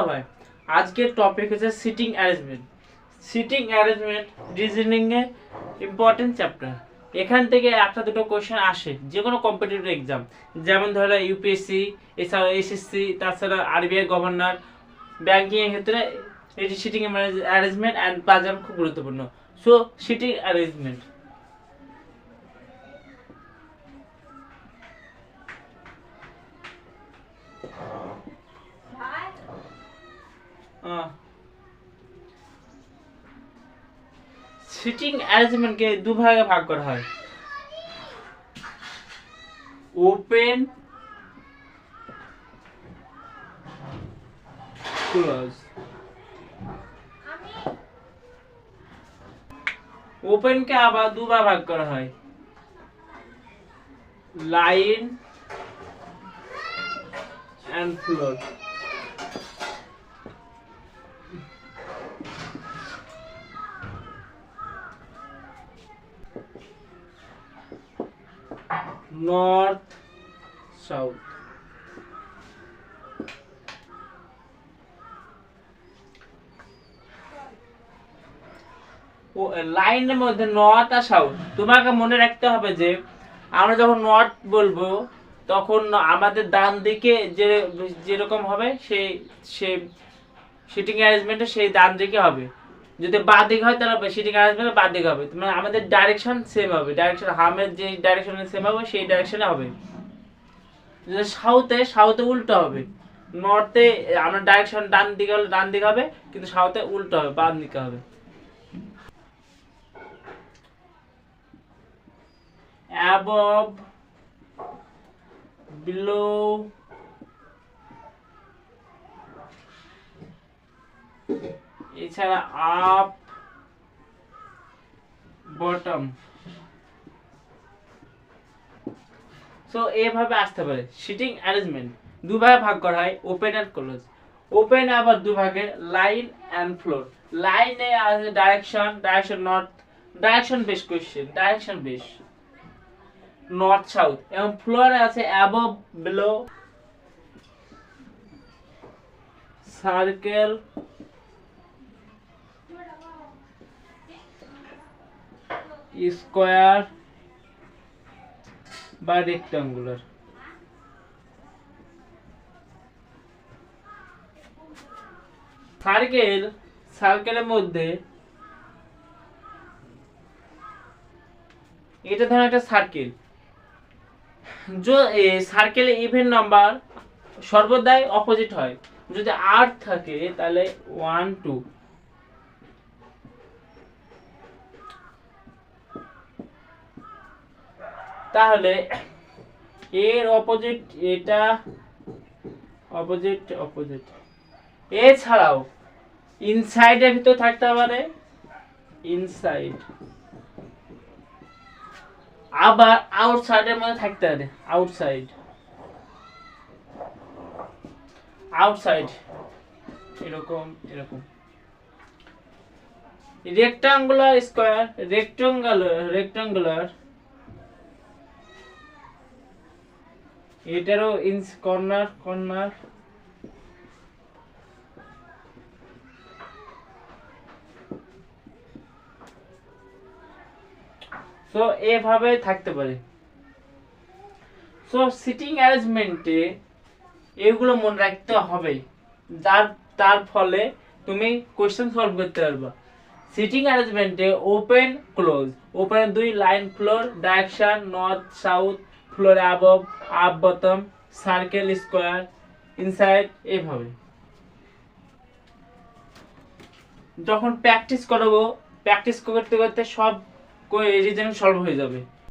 ভাই, আজকের টপিক হচ্ছে seating arrangement. Seating arrangement reasoning এর ইম্পর্টেন্ট চ্যাপ্টার। এখান থেকে একটা দুটো কোশ্চেন আসে যে কোনো কম্পিটিটিভ এক্সাম, যেমন ধরো ইউপিএসসি, এছাড়া এসএসসি, তাছাড়া আরবিআই গভর্নর, ব্যাংকিং এর ক্ষেত্রে এটি সিটিং অ্যারেঞ্জমেন্ট অ্যান্ড প্লাজাম খুব গুরুত্বপূর্ণ। সো সিটিং অ্যারেঞ্জমেন্ট সিটিং অ্যারেঞ্জমেন্টকে দুভাগে ভাগ করা হয়, ওপেন ক্লোজ। ওপেনকে আবার দুবার ভাগ করা হয়, line and floor. North south. ও লাইনের মধ্যে নর্থ আর সাউথ তোমাকে মনে রাখতে হবে যে আমরা যখন নর্থ বলবো তখন আমাদের ডান দিকে যেরকম হবে সেই সিটিং অ্যারেঞ্জমেন্টে সেই ডান দিকে হবে। যদি বাঁ দিকে হয় তাহলে সিটিং অ্যারেঞ্জমেন্টে বাঁ দিকে হবে। মানে আমাদের ডাইরেকশন সেম হবে, ডাইরেকশন হামের যে ডাইরেকশনে সেম হবে সেই ডাইরেকশনে হবে। যদি সাউথে উল্টো হবে। নর্থে আমরা ডাইরেকশন ডান দিকে হলে ডান দিকে হবে, কিন্তু সাউথে উল্টো হবে, বাম দিকে হবে। above, below, এছাড়া আপ, বটম। সো এভাবে আসতে পারে। সিটিং অ্যারেঞ্জমেন্ট দুভাগে ভাগ করা হয়, ওপেন এন্ড ক্লোজ। ওপেন আবার দুভাগে, লাইন এন্ড ফ্লোর। লাইনে আছে direction north, direction base question, direction base north south. এবং ফ্লোরে আছে অ্যাবভ, বিলো, সার্কেল, স্কোয়ার বা রেক্টাঙ্গুলার। সার্কেলের মধ্যে এটা ধরো একটা সার্কেল, সার্কেলে ইভেন নাম্বার সর্বদাই অপোজিট হয়। যদি 8 থাকে তাহলে 1 2, তাহলে এর অপোজিট এটা, অপোজিট। এছাড়াও ইনসাইডের ভিতর থাকতে পারে, ইনসাইড। আবার আউটসাইডের মধ্যে থাকতে পারে, আউটসাইড। এরকম রেক্টাঙ্গুলার, স্কয়ার, রেক্টাঙ্গুলার। এটারও কর্নার। সো এভাবে থাকতে পারে। সো সিটিং অ্যারেঞ্জমেন্টে এগুলো মনে রাখতে হবে, তার ফলে তুমি কোশ্চেন সলভ করতে পারবা। সিটিং অ্যারেঞ্জমেন্টে open close, open 2 line, floor direction north south, floor above, up bottom, circle, square, inside. এভাবে যখন প্র্যাকটিস করতে করতে সব রিজনিং সলভ হয়ে যাবে।